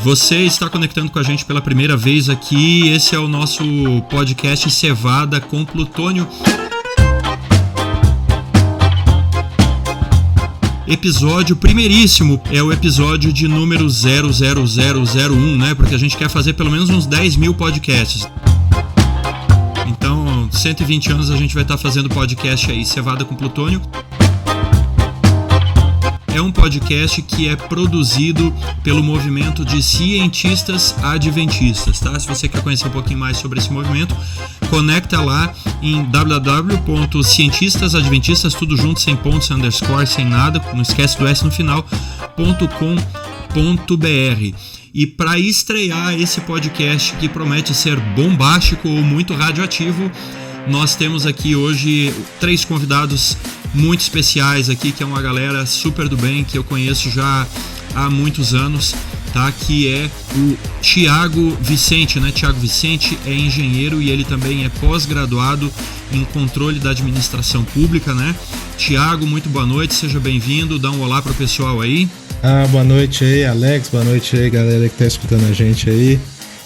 Você está conectando com a gente pela primeira vez aqui. Esse é o nosso podcast Cevada com Plutônio. Episódio primeiríssimo, é o episódio de número 00001, né? Porque a gente quer fazer pelo menos uns 10 mil podcasts. Então, 120 anos a gente vai estar fazendo podcast aí, Cevada com Plutônio. É um podcast que é produzido pelo movimento de cientistas adventistas, tá? Se você quer conhecer um pouquinho mais sobre esse movimento, conecta lá em www.cientistasadventistas, tudo junto, sem pontos, underscore, sem nada, não esquece do S no final, .com.br. E para estrear esse podcast que promete ser bombástico ou muito radioativo, nós temos aqui hoje 3 convidados muito especiais aqui, que é uma galera super do bem, que eu conheço já há muitos anos, tá? Que é o Thiago Vicente, né? Thiago Vicente é engenheiro e ele também é pós-graduado em controle da administração pública, né? Thiago, muito boa noite, seja bem-vindo, dá um olá pro pessoal aí. Boa noite aí, Alex, boa noite aí, galera que tá escutando a gente aí.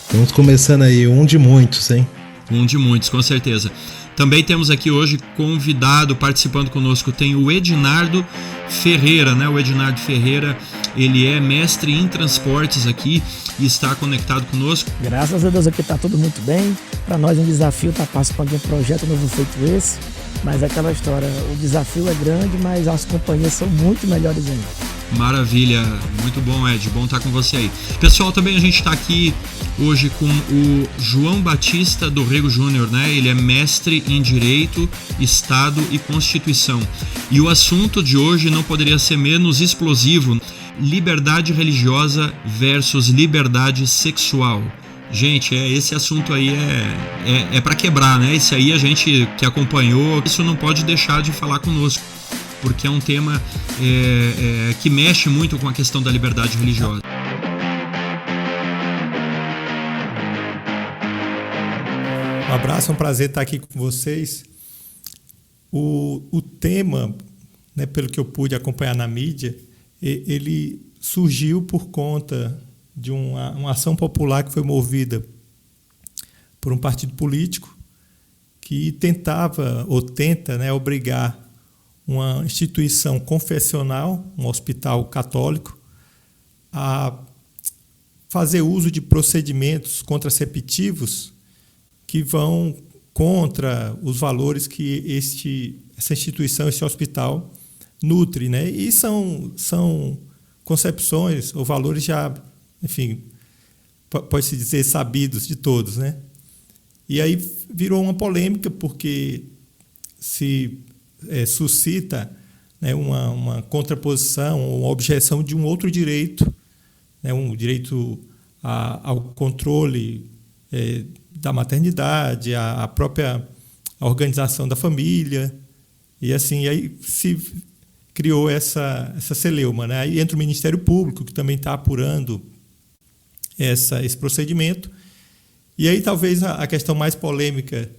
Estamos começando aí, um de muitos, hein? Um de muitos, com certeza. Também temos aqui hoje convidado, participando conosco, tem o Ednardo Ferreira, né? O Ednardo Ferreira, ele é mestre em transportes aqui e está conectado conosco. Graças a Deus aqui está tudo muito bem. Para nós é um desafio estar participando de um projeto novo feito esse. Mas é aquela história, o desafio é grande, mas as companhias são muito melhores ainda. Maravilha, muito bom, Ed, bom estar com você aí. Pessoal, também a gente está aqui hoje com o João Batista do Rego Júnior, né? Ele é mestre em Direito, Estado e Constituição. E o assunto de hoje não poderia ser menos explosivo: liberdade religiosa versus liberdade sexual. Gente, esse assunto aí é para quebrar, né? Esse aí a gente que acompanhou, isso não pode deixar de falar conosco, porque é um tema que mexe muito com a questão da liberdade religiosa. Um abraço, é um prazer estar aqui com vocês. O tema, né, pelo que eu pude acompanhar na mídia, ele surgiu por conta de uma ação popular que foi movida por um partido político que tentava ou tenta, né, obrigar uma instituição confessional, um hospital católico, a fazer uso de procedimentos contraceptivos que vão contra os valores que essa instituição, esse hospital, nutre, né? E são concepções ou valores já, enfim, pode-se dizer sabidos de todos, né? E aí virou uma polêmica porque se suscita, né, uma contraposição ou uma objeção de um outro direito, né, um direito ao controle da maternidade, a própria organização da família, e assim aí se criou essa celeuma, né? Aí entra o Ministério Público, que também está apurando esse procedimento, e aí talvez a questão mais polêmica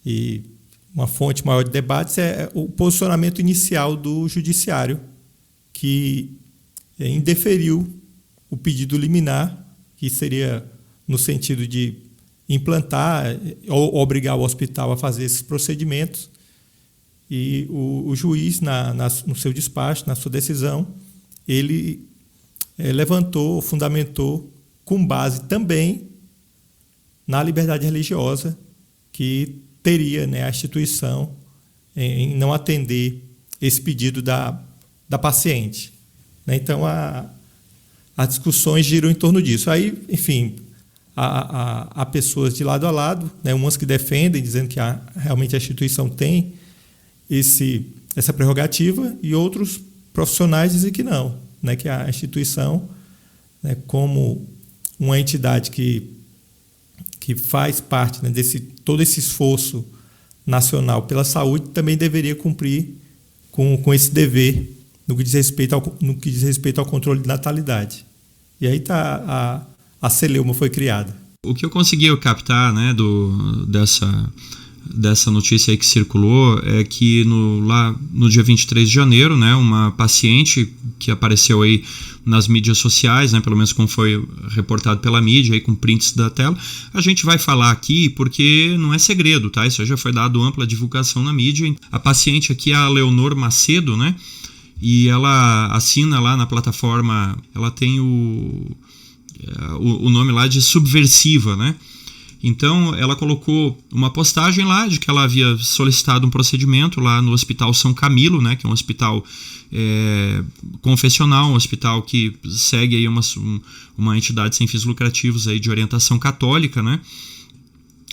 e uma fonte maior de debates é o posicionamento inicial do Judiciário, que indeferiu o pedido liminar, que seria no sentido de implantar ou obrigar o hospital a fazer esses procedimentos. E o juiz, no seu despacho, na sua decisão, ele levantou, fundamentou, com base também na liberdade religiosa, que teria, né, a instituição em não atender esse pedido da paciente, né? Então, as discussões giram em torno disso. Aí, enfim, há pessoas de lado a lado, né, umas que defendem, dizendo que realmente a instituição tem essa prerrogativa, e outros profissionais dizem que não, né, que a instituição, né, como uma entidade que faz parte, né, todo esse esforço nacional pela saúde, também deveria cumprir com esse dever no que diz respeito ao controle de natalidade. E aí a celeuma foi criada. O que eu consegui captar, né, dessa dessa notícia aí que circulou é que lá no dia 23 de janeiro, né, uma paciente que apareceu aí nas mídias sociais, né, pelo menos como foi reportado pela mídia, aí com prints da tela, a gente vai falar aqui porque não é segredo, tá? Isso já foi dado ampla divulgação na mídia. A paciente aqui é a Leonor Macedo, né? E ela assina lá na plataforma, ela tem o nome lá de Subversiva, né? Então, ela colocou uma postagem lá de que ela havia solicitado um procedimento lá no Hospital São Camilo, né, que é um hospital confessional, um hospital que segue aí uma entidade sem fins lucrativos aí de orientação católica, né?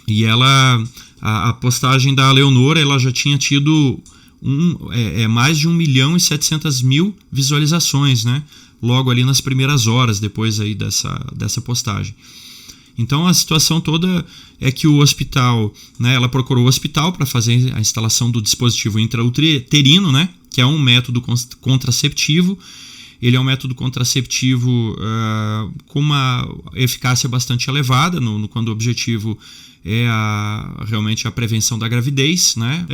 E a postagem da Leonora, ela já tinha tido mais de 1.700.000 visualizações, né? Logo ali nas primeiras horas depois aí dessa postagem. Então a situação toda é que o hospital, né, ela procurou o hospital para fazer a instalação do dispositivo intrauterino, né, que é um método contraceptivo. Ele é um método contraceptivo com uma eficácia bastante elevada, quando o objetivo é realmente a prevenção da gravidez, né?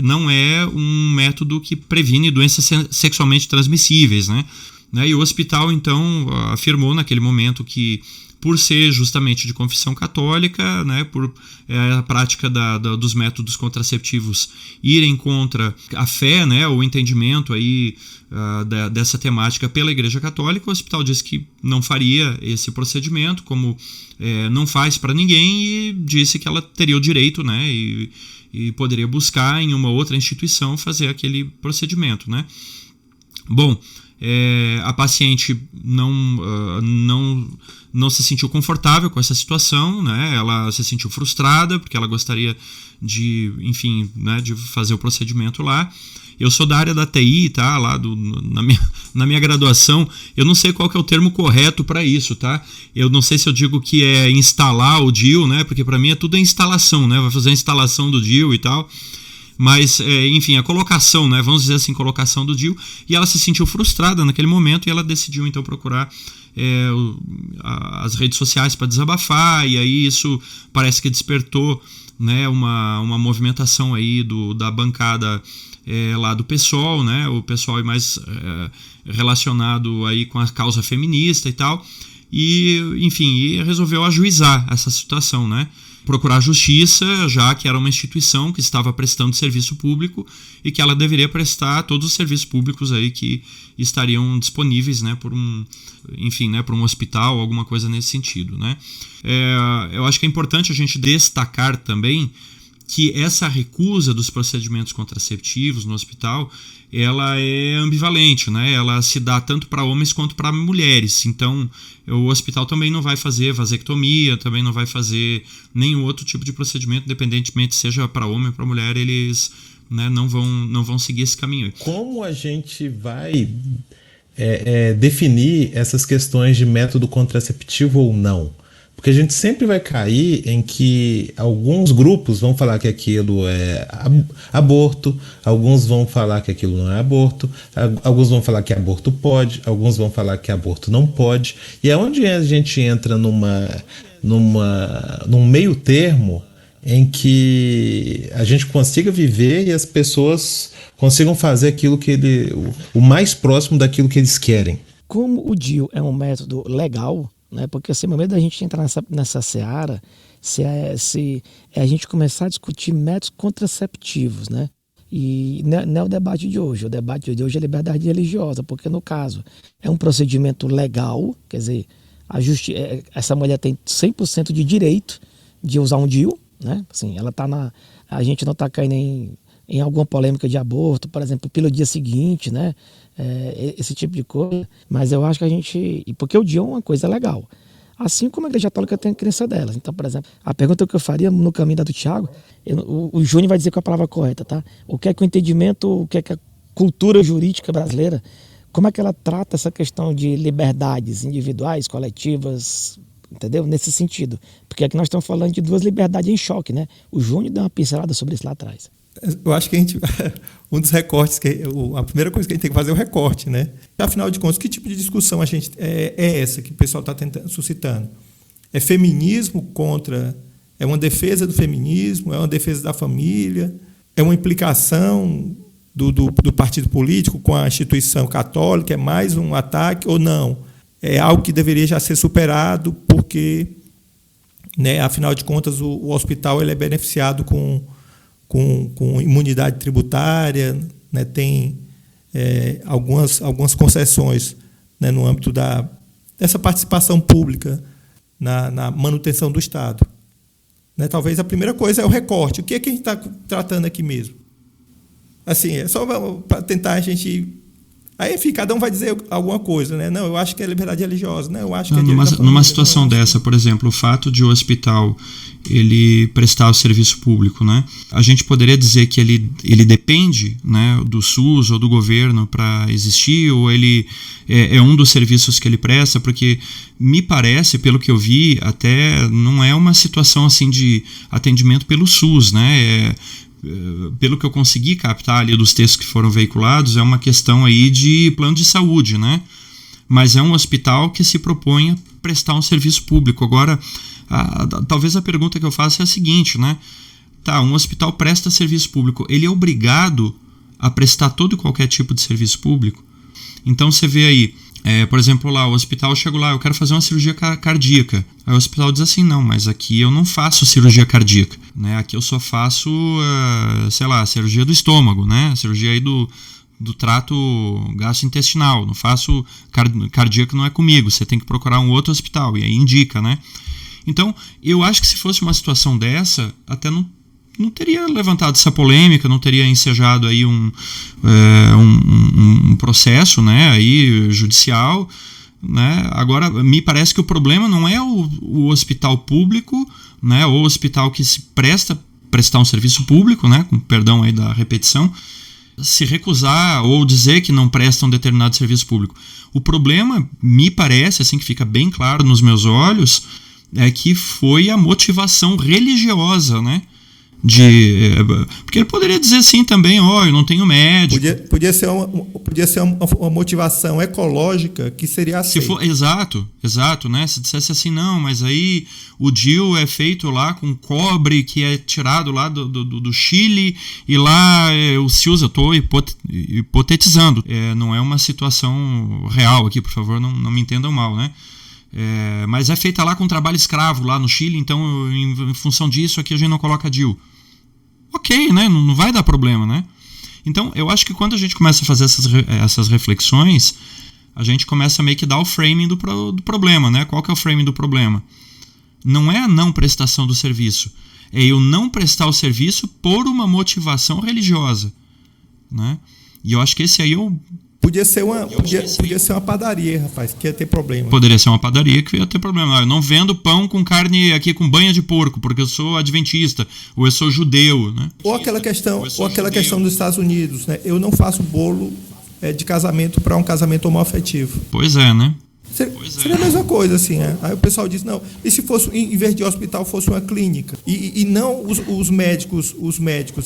Não é um método que previne doenças sexualmente transmissíveis, né? E o hospital, então, afirmou naquele momento que, por ser justamente de confissão católica, né, por a prática dos métodos contraceptivos irem contra a fé, né, o entendimento aí, dessa temática pela Igreja Católica, o hospital disse que não faria esse procedimento, como não faz para ninguém, e disse que ela teria o direito, né, e poderia buscar em uma outra instituição fazer aquele procedimento, né. Bom, a paciente não se sentiu confortável com essa situação, né? Ela se sentiu frustrada porque ela gostaria de, enfim, né, de fazer o procedimento lá. Eu sou da área da TI, tá? Lá na minha graduação, eu não sei qual que é o termo correto para isso, tá? Eu não sei se eu digo que é instalar o DIU, né? Porque para mim é tudo instalação, né? Vai fazer a instalação do DIU e tal. Mas, enfim, a colocação, né? Vamos dizer assim, colocação do DIU. E ela se sentiu frustrada naquele momento e ela decidiu, então, procurar as redes sociais para desabafar. E aí isso parece que despertou, né, uma movimentação aí da bancada lá do PSOL, né? O PSOL é mais relacionado aí com a causa feminista e tal. E, enfim, resolveu ajuizar essa situação, né? Procurar justiça, já que era uma instituição que estava prestando serviço público e que ela deveria prestar todos os serviços públicos aí que estariam disponíveis, né, por um hospital, alguma coisa nesse sentido, né? Eu acho que é importante a gente destacar também que essa recusa dos procedimentos contraceptivos no hospital, ela é ambivalente, né? Ela se dá tanto para homens quanto para mulheres. Então, o hospital também não vai fazer vasectomia, também não vai fazer nenhum outro tipo de procedimento, independentemente seja para homem ou para mulher, eles, né, não vão seguir esse caminho. Como a gente vai definir essas questões de método contraceptivo ou não? Porque a gente sempre vai cair em que alguns grupos vão falar que aquilo é aborto, alguns vão falar que aquilo não é aborto, alguns vão falar que aborto pode, alguns vão falar que aborto não pode. E é onde a gente entra num meio termo em que a gente consiga viver e as pessoas consigam fazer aquilo o mais próximo daquilo que eles querem. Como o DIU é um método legal, né? Porque assim, o momento da gente entrar nessa seara, se a gente começar a discutir métodos contraceptivos, né? E não é o debate de hoje. O debate de hoje é liberdade religiosa, porque no caso é um procedimento legal, quer dizer, essa mulher tem 100% de direito de usar um DIU, né? Assim, a gente não está caindo em alguma polêmica de aborto, por exemplo, pelo dia seguinte, né? Esse tipo de coisa, mas eu acho que porque o DIU é uma coisa legal, assim como a Igreja Católica tem a crença delas. Então, por exemplo, a pergunta que eu faria no caminho da do Thiago, o Júnior vai dizer qual é a palavra correta, tá? O que é que o entendimento, o que é que a cultura jurídica brasileira, como é que ela trata essa questão de liberdades individuais, coletivas, entendeu? Nesse sentido, porque aqui nós estamos falando de duas liberdades em choque, né? O Júnior deu uma pincelada sobre isso lá atrás. Eu acho que um dos recortes, a primeira coisa que a gente tem que fazer é o recorte, né? Afinal de contas, que tipo de discussão é essa que o pessoal está suscitando? É feminismo contra É uma defesa do feminismo, é uma defesa da família, é uma implicação do partido político com a instituição católica, é mais um ataque ou não? É algo que deveria já ser superado porque, né, afinal de contas, o hospital ele é beneficiado com imunidade tributária, né, tem algumas concessões, né, no âmbito dessa participação pública na manutenção do Estado. Né, talvez a primeira coisa é o recorte. O que é que a gente está tratando aqui mesmo? Assim, é só para tentar a gente... Aí, enfim, cada um vai dizer alguma coisa, né? Não, eu acho que é liberdade religiosa, né? Eu acho que numa situação dessa, por exemplo, o fato de o hospital ele prestar o serviço público, né? A gente poderia dizer que ele depende, né, do SUS ou do governo para existir, ou ele é um dos serviços que ele presta, porque me parece, pelo que eu vi, até não é uma situação assim de atendimento pelo SUS, né? Pelo que eu consegui captar ali dos textos que foram veiculados, é uma questão aí de plano de saúde, né? Mas é um hospital que se propõe a prestar um serviço público. Agora, talvez a pergunta que eu faço é a seguinte, né? Tá, um hospital presta serviço público, ele é obrigado a prestar todo e qualquer tipo de serviço público? Então você vê aí, por exemplo, lá, o hospital, eu chego lá, eu quero fazer uma cirurgia cardíaca. Aí o hospital diz assim, não, mas aqui eu não faço cirurgia cardíaca, né? Aqui eu só faço, cirurgia do estômago, né? Cirurgia aí do trato gastrointestinal. Não faço cardíaca, não é comigo, você tem que procurar um outro hospital, e aí indica, né? Então, eu acho que se fosse uma situação dessa, até não teria levantado essa polêmica, não teria ensejado aí um processo, né, aí, judicial, né? Agora, me parece que o problema não é o hospital público, né, ou o hospital que se prestar um serviço público, né, com perdão aí da repetição, se recusar ou dizer que não presta um determinado serviço público. O problema, me parece, assim que fica bem claro nos meus olhos, é que foi a motivação religiosa, né? Porque ele poderia dizer assim também, eu não tenho médico. Podia ser uma motivação ecológica que seria aceita. Exato, né? Se dissesse assim, não, mas aí o DIU é feito lá com cobre que é tirado lá do Chile e lá se usa, estou hipotetizando. Não é uma situação real aqui, por favor, não me entendam mal, né? Mas é feita lá com trabalho escravo lá no Chile, então em função disso aqui a gente não coloca DIU. Ok, né? Não vai dar problema, né? Então eu acho que quando a gente começa a fazer essas reflexões, a gente começa a meio que dar o framing do problema, né? Qual que é o framing do problema? Não é a não prestação do serviço, é eu não prestar o serviço por uma motivação religiosa, né? E eu acho que esse aí Podia ser uma padaria, rapaz, que ia ter problema. Poderia ser uma padaria que ia ter problema. Eu não vendo pão com carne aqui com banha de porco, porque eu sou adventista, ou eu sou judeu, né? Ou aquela questão dos Estados Unidos, né? Eu não faço bolo de casamento para um casamento homoafetivo. Pois é, né? Seria a mesma coisa, assim, né? Aí o pessoal diz, não, e se fosse, em vez de hospital, fosse uma clínica? E não os médicos,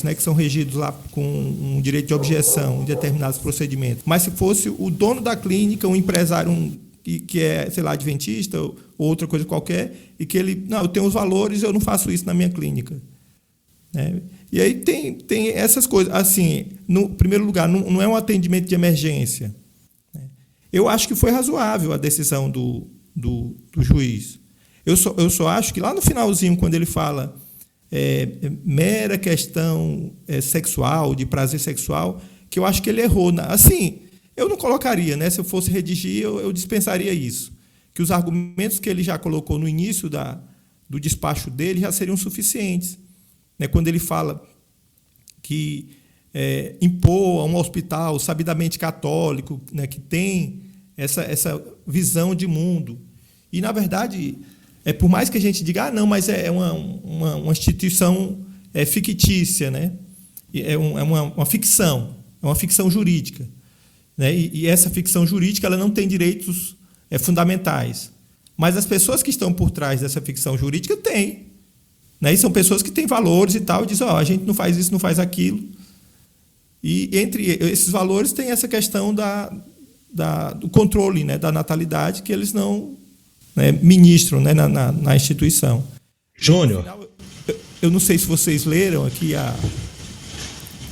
né, que são regidos lá com um direito de objeção em determinados procedimentos, mas se fosse o dono da clínica, um empresário que é, sei lá, adventista ou outra coisa qualquer, e que ele, não, eu tenho os valores, eu não faço isso na minha clínica. Né? E aí tem essas coisas, assim, no primeiro lugar, não é um atendimento de emergência. Eu acho que foi razoável a decisão do juiz. Eu só acho que lá no finalzinho, quando ele fala mera questão sexual, de prazer sexual, que eu acho que ele errou. Assim, eu não colocaria, né? Se eu fosse redigir, eu dispensaria isso. Que os argumentos que ele já colocou no início do despacho dele já seriam suficientes. Né? Quando ele fala que impor a um hospital sabidamente católico, né, que tem essa visão de mundo. E, na verdade, por mais que a gente diga, não, mas é uma instituição fictícia, né? É uma ficção, é uma ficção jurídica. Né? E essa ficção jurídica ela não tem direitos fundamentais. Mas as pessoas que estão por trás dessa ficção jurídica têm. Né? E são pessoas que têm valores e tal, e dizem, a gente não faz isso, não faz aquilo. E entre esses valores tem essa questão do controle, né, da natalidade que eles não, né, ministram, né, na instituição. Júnior, eu não sei se vocês leram aqui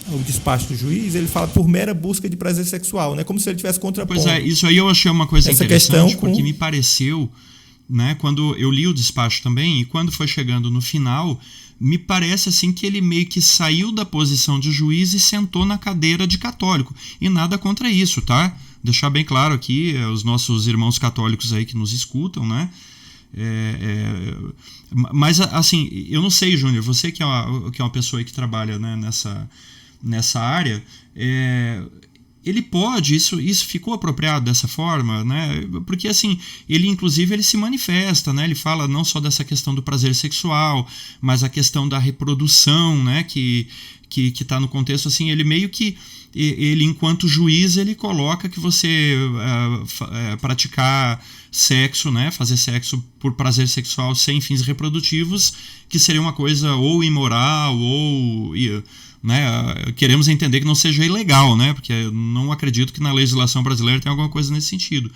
o despacho do juiz, ele fala por mera busca de prazer sexual, né? Como se ele tivesse contrapondo. Pois é, isso aí eu achei uma coisa essa interessante, questão porque me pareceu, né, quando eu li o despacho também, e quando foi chegando no final, me parece assim que ele meio que saiu da posição de juiz e sentou na cadeira de católico. E nada contra isso, tá? Deixar bem claro aqui, os nossos irmãos católicos aí que nos escutam, né? Mas assim, eu não sei, Júnior, você que é uma pessoa aí que trabalha, né, nessa área, ele pode, isso ficou apropriado dessa forma, né? Porque assim, ele se manifesta, né? Ele fala não só dessa questão do prazer sexual, mas a questão da reprodução, né? Que está no contexto assim, ele meio que ele, enquanto juiz, ele coloca que você praticar sexo, né, fazer sexo por prazer sexual sem fins reprodutivos, que seria uma coisa ou imoral ou, né, queremos entender que não seja ilegal, né, porque eu não acredito que na legislação brasileira tenha alguma coisa nesse sentido.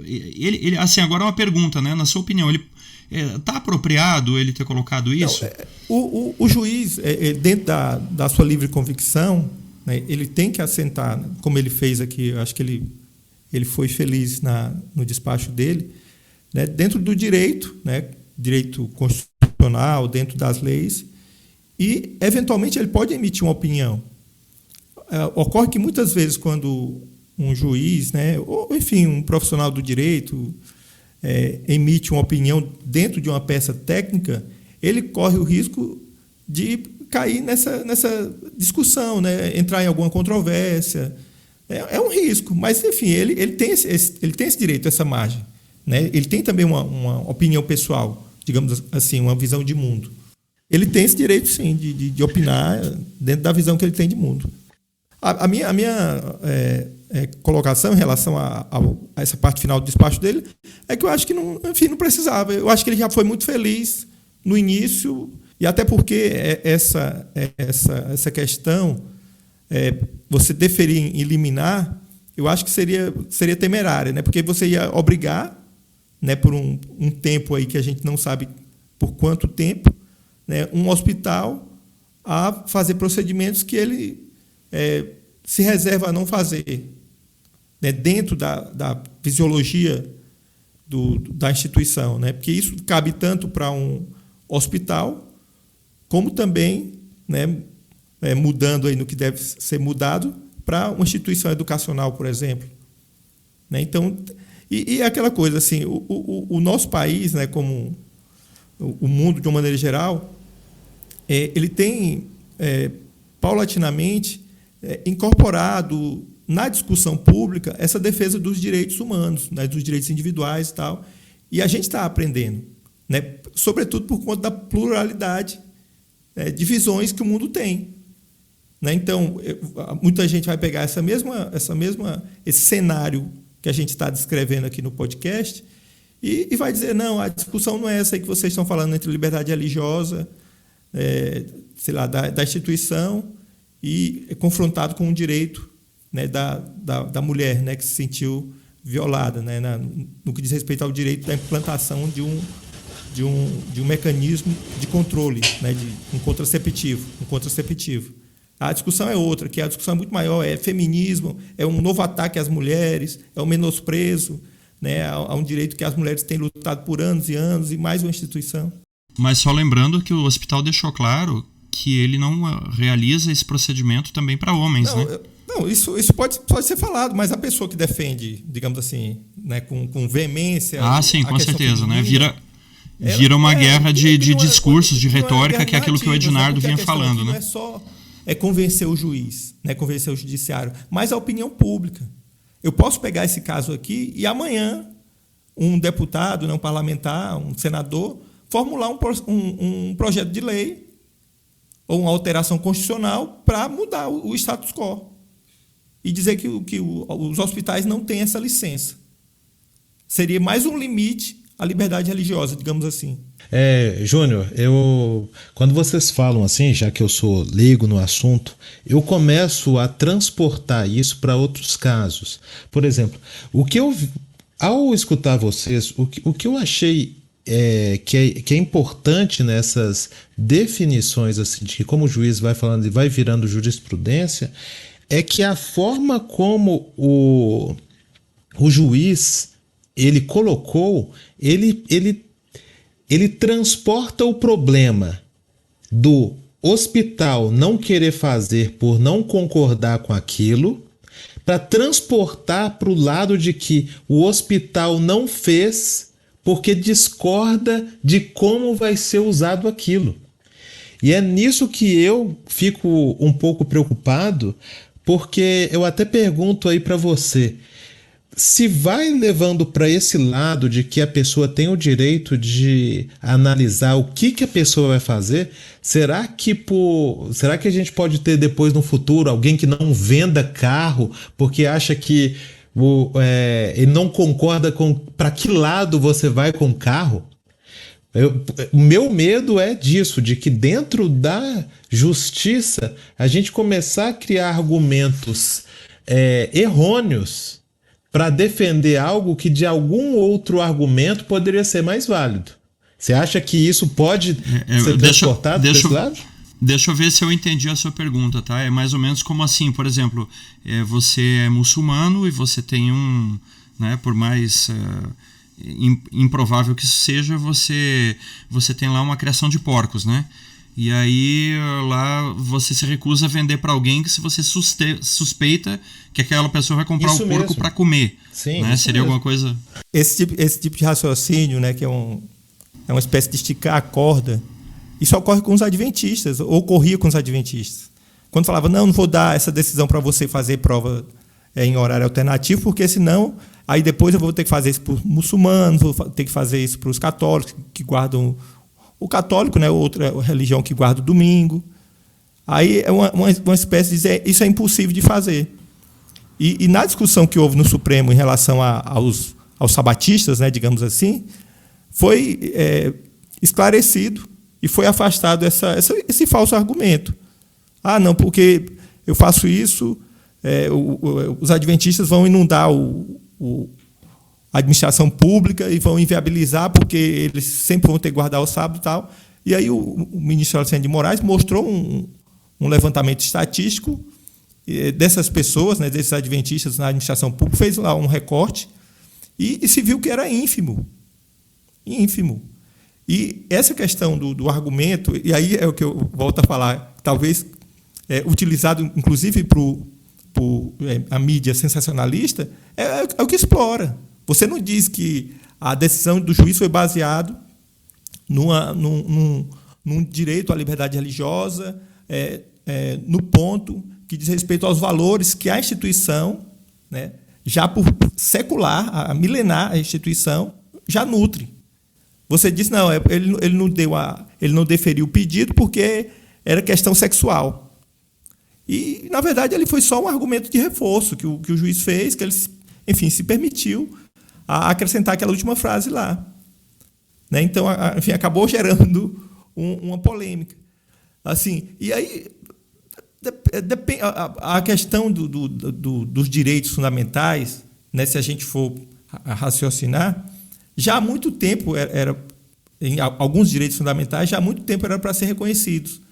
Ele assim, agora uma pergunta, né, na sua opinião, ele está apropriado ele ter colocado isso? Não, o juiz, dentro da sua livre convicção, né, ele tem que assentar, como ele fez aqui, eu acho que ele foi feliz no despacho dele, né, dentro do direito, né, direito constitucional, dentro das leis, e, eventualmente, ele pode emitir uma opinião. Ocorre que, muitas vezes, quando um juiz, né, ou, enfim, um profissional do direito emite uma opinião dentro de uma peça técnica, ele corre o risco de cair nessa discussão, né, entrar em alguma controvérsia. É um risco, mas, enfim, ele tem esse direito, essa margem, né? Ele tem também uma opinião pessoal, digamos assim, uma visão de mundo. Ele tem esse direito, sim, de opinar dentro da visão que ele tem de mundo. A minha colocação em relação a essa parte final do despacho dele é que eu acho que não precisava. Eu acho que ele já foi muito feliz no início, e até porque essa questão, você deferir em liminar, eu acho que seria temerária, né? Porque você ia obrigar, né, por um tempo aí que a gente não sabe por quanto tempo, né, um hospital a fazer procedimentos que ele se reserva a não fazer, né, dentro da fisiologia da instituição, né? Porque isso cabe tanto para um hospital, como também, né, mudando aí no que deve ser mudado, para uma instituição educacional, por exemplo. Né? Então, e aquela coisa assim, o nosso país, né, como o mundo de uma maneira geral, ele tem paulatinamente incorporado na discussão pública essa defesa dos direitos humanos, né, dos direitos individuais e tal, e a gente está aprendendo, né, sobretudo por conta da pluralidade de visões que o mundo tem. Né? Então, muita gente vai pegar esse cenário que a gente está descrevendo aqui no podcast e vai dizer, não, a discussão não é essa aí que vocês estão falando entre liberdade religiosa, sei lá, da instituição, e confrontado com o direito, né, da mulher, né, que se sentiu violada, né, no que diz respeito ao direito da implantação de um mecanismo de controle, né, de um contraceptivo. A discussão é outra, que a discussão é muito maior, é feminismo, é um novo ataque às mulheres, é um menosprezo, né, a um direito que as mulheres têm lutado por anos e anos, e mais uma instituição. Mas só lembrando que o hospital deixou claro que ele não realiza esse procedimento também para homens, não, né? Não, isso pode ser falado, mas a pessoa que defende, digamos assim, né, com veemência... sim, com certeza, né? Vira uma guerra de discursos, de retórica, que é aquilo que o Ednardo vinha falando, né? Não é só convencer o juiz, né, convencer o judiciário, mas a opinião pública. Eu posso pegar esse caso aqui e amanhã um deputado, né, um parlamentar, um senador, formular um projeto de lei ou uma alteração constitucional para mudar o status quo e dizer que os hospitais não têm essa licença. Seria mais um limite à liberdade religiosa, digamos assim. Júnior, quando vocês falam assim, já que eu sou leigo no assunto, eu começo a transportar isso para outros casos. Por exemplo, ao escutar vocês, o que eu achei que é importante nessas definições, assim, de que como o juiz vai falando e vai virando jurisprudência, é que a forma como o juiz ele colocou, ele transporta o problema do hospital não querer fazer por não concordar com aquilo, para transportar para o lado de que o hospital não fez porque discorda de como vai ser usado aquilo. E é nisso que eu fico um pouco preocupado, porque eu até pergunto aí para você, se vai levando para esse lado de que a pessoa tem o direito de analisar o que a pessoa vai fazer, será que a gente pode ter depois no futuro alguém que não venda carro porque acha que ele não concorda com para que lado você vai com o carro? O meu medo é disso, de que dentro da justiça a gente começar a criar argumentos errôneos para defender algo que de algum outro argumento poderia ser mais válido. Você acha que isso pode ser transportado desse lado? Deixa eu ver se eu entendi a sua pergunta, tá? É mais ou menos como assim, por exemplo, você é muçulmano e você tem né, por mais improvável que isso seja, você tem lá uma criação de porcos, né? E aí lá você se recusa a vender para alguém que se você suspeita que aquela pessoa vai comprar o porco para comer. Sim, né? Seria alguma coisa... Esse tipo de raciocínio, né, que é uma espécie de esticar a corda, isso ocorre com os adventistas, ou ocorria com os adventistas. Quando falava, não vou dar essa decisão para você fazer prova em horário alternativo, porque senão, aí depois eu vou ter que fazer isso para os muçulmanos, vou ter que fazer isso para os católicos, que guardam o católico, né, outra religião que guarda o domingo. Aí é uma espécie de dizer, isso é impossível de fazer. E na discussão que houve no Supremo em relação aos sabatistas, né, digamos assim, foi esclarecido e foi afastado esse falso argumento. Ah, não, porque eu faço isso, os adventistas vão inundar a administração pública e vão inviabilizar porque eles sempre vão ter que guardar o sábado e tal. E aí o ministro Alexandre de Moraes mostrou um levantamento estatístico dessas pessoas, né, desses adventistas na administração pública, fez lá um recorte e se viu que era ínfimo. Ínfimo. E essa questão do argumento, e aí é o que eu volto a falar, talvez utilizado inclusive por a mídia sensacionalista, é o que explora. Você não diz que a decisão do juiz foi baseada num direito à liberdade religiosa, no ponto que diz respeito aos valores que a instituição, né, já por secular, a milenar, a instituição, já nutre. Você diz, não, ele não deferiu o pedido porque era questão sexual. E, na verdade, ele foi só um argumento de reforço que o juiz fez, que ele, enfim, se permitiu a acrescentar aquela última frase lá. Né? Então, enfim, acabou gerando uma polêmica. Assim, e aí, a questão dos direitos fundamentais, né, se a gente for raciocinar, já há muito tempo em alguns direitos fundamentais, já há muito tempo era para ser reconhecidos.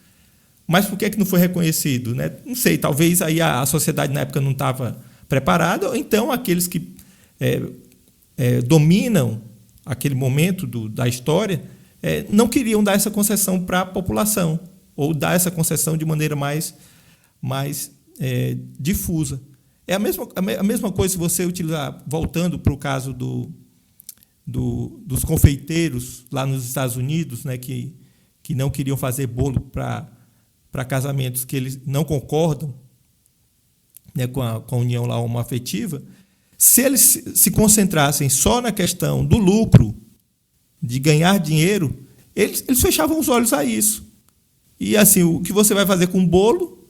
Mas por que não foi reconhecido? Né? Não sei, talvez aí a sociedade na época não estava preparada, ou então aqueles que dominam aquele momento da história não queriam dar essa concessão para a população, ou dar essa concessão de maneira mais difusa. É a mesma coisa se você utilizar, voltando para o caso dos confeiteiros lá nos Estados Unidos, né, que não queriam fazer bolo para casamentos que eles não concordam, né, com a união lá homoafetiva. Se eles se concentrassem só na questão do lucro, de ganhar dinheiro, eles fechavam os olhos a isso. E assim, o que você vai fazer com o bolo,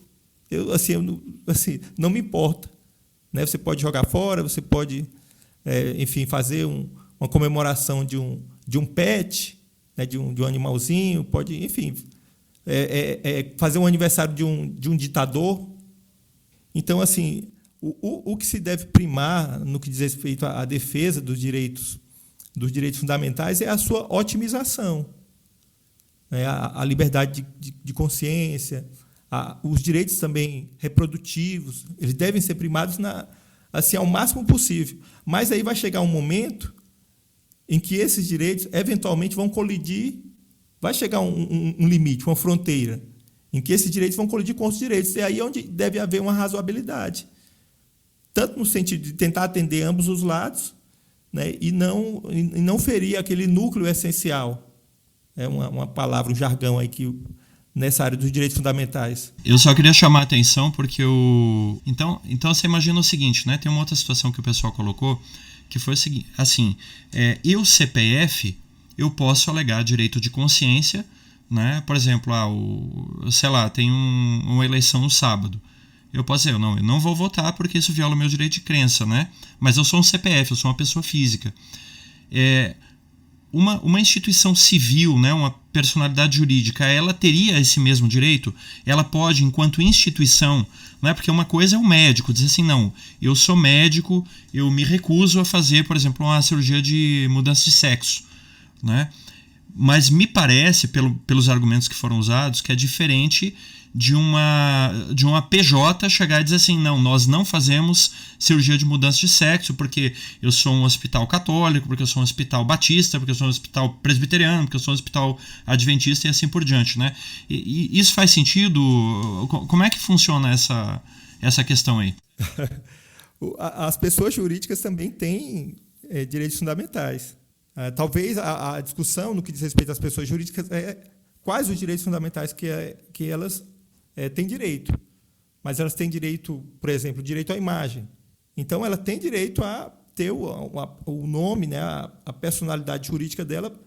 não me importa. Né? Você pode jogar fora, você pode, enfim, fazer uma comemoração de um pet, né, de um animalzinho, pode, enfim, fazer um aniversário de um ditador. Então, assim, o que se deve primar no que diz respeito à defesa dos direitos dos direitos fundamentais é a sua otimização. A liberdade de consciência, os direitos também reprodutivos, eles devem ser primados assim, ao máximo possível. Mas aí vai chegar um momento em que esses direitos, eventualmente, vão colidir, vai chegar um limite, uma fronteira, em que esses direitos vão colidir com outros direitos. E aí é onde deve haver uma razoabilidade, tanto no sentido de tentar atender ambos os lados, né, e não ferir aquele núcleo essencial. É uma palavra, um jargão aí nessa área dos direitos fundamentais. Eu só queria chamar a atenção porque Então você imagina o seguinte, né? Tem uma outra situação que o pessoal colocou, que foi o seguinte, assim, eu CPF, eu posso alegar direito de consciência, né? Por exemplo, sei lá, tem uma eleição no sábado. Eu posso dizer, eu não vou votar porque isso viola o meu direito de crença, né? Mas eu sou um CPF, eu sou uma pessoa física. Uma instituição civil, né, uma personalidade jurídica, ela teria esse mesmo direito? Ela pode, enquanto instituição, não é? Porque uma coisa é o médico dizer assim, não, eu sou médico, eu me recuso a fazer, por exemplo, uma cirurgia de mudança de sexo, né? Mas me parece, pelos argumentos que foram usados, que é diferente de uma PJ chegar e dizer assim, não, nós não fazemos cirurgia de mudança de sexo porque eu sou um hospital católico, porque eu sou um hospital batista, porque eu sou um hospital presbiteriano, porque eu sou um hospital adventista e assim por diante, né? E isso faz sentido? Como é que funciona essa questão aí? As pessoas jurídicas também têm direitos fundamentais. Talvez a discussão no que diz respeito às pessoas jurídicas é quais os direitos fundamentais que elas têm direito. Mas elas têm direito, por exemplo, direito à imagem. Então, ela tem direito a ter o nome, né, a personalidade jurídica dela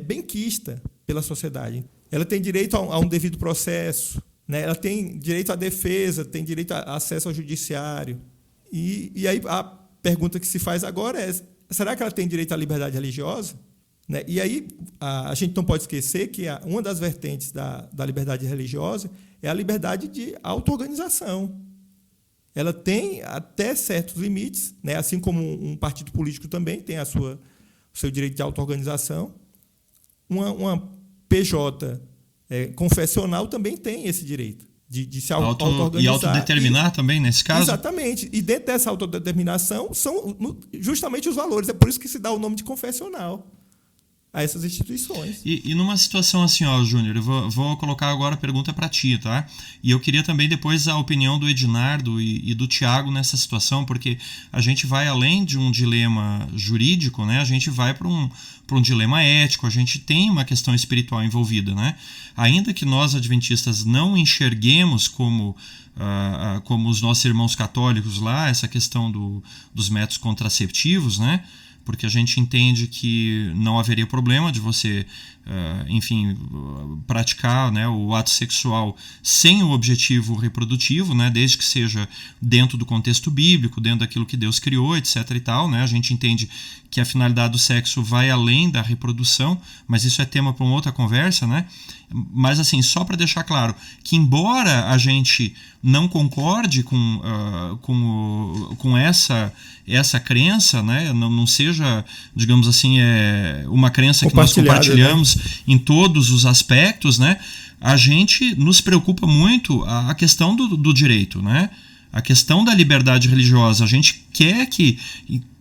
benquista pela sociedade. Ela tem direito a um devido processo, né? Ela tem direito à defesa, tem direito a acesso ao judiciário. E aí a pergunta que se faz agora é, será que ela tem direito à liberdade religiosa? Né? E aí a gente não pode esquecer que uma das vertentes da liberdade religiosa é a liberdade de auto-organização. Ela tem até certos limites, né? Assim como um partido político também tem o seu direito de auto-organização. Uma PJ confessional também tem esse direito de se auto-organizar. E autodeterminar também, nesse caso? Exatamente. E dentro dessa autodeterminação são justamente os valores. É por isso que se dá o nome de confessional a essas instituições. E numa situação assim, Júnior, eu vou colocar agora a pergunta para ti, tá? E eu queria também depois a opinião do Ednardo e do Tiago nessa situação, porque a gente vai além de um dilema jurídico, né? A gente vai para um dilema ético, a gente tem uma questão espiritual envolvida, né? Ainda que nós adventistas não enxerguemos como os nossos irmãos católicos lá, essa questão dos métodos contraceptivos, né? Porque a gente entende que não haveria problema de você, enfim, praticar, né, o ato sexual sem o objetivo reprodutivo, né, desde que seja dentro do contexto bíblico, dentro daquilo que Deus criou, etc. e tal, né? A gente entende que a finalidade do sexo vai além da reprodução, mas isso é tema para uma outra conversa, né? Mas assim, só para deixar claro que embora a gente não concorde com essa crença, né, não seja, digamos assim, uma crença que nós compartilhamos, né, em todos os aspectos, né, a gente nos preocupa muito a questão do direito, né, a questão da liberdade religiosa. A gente quer que,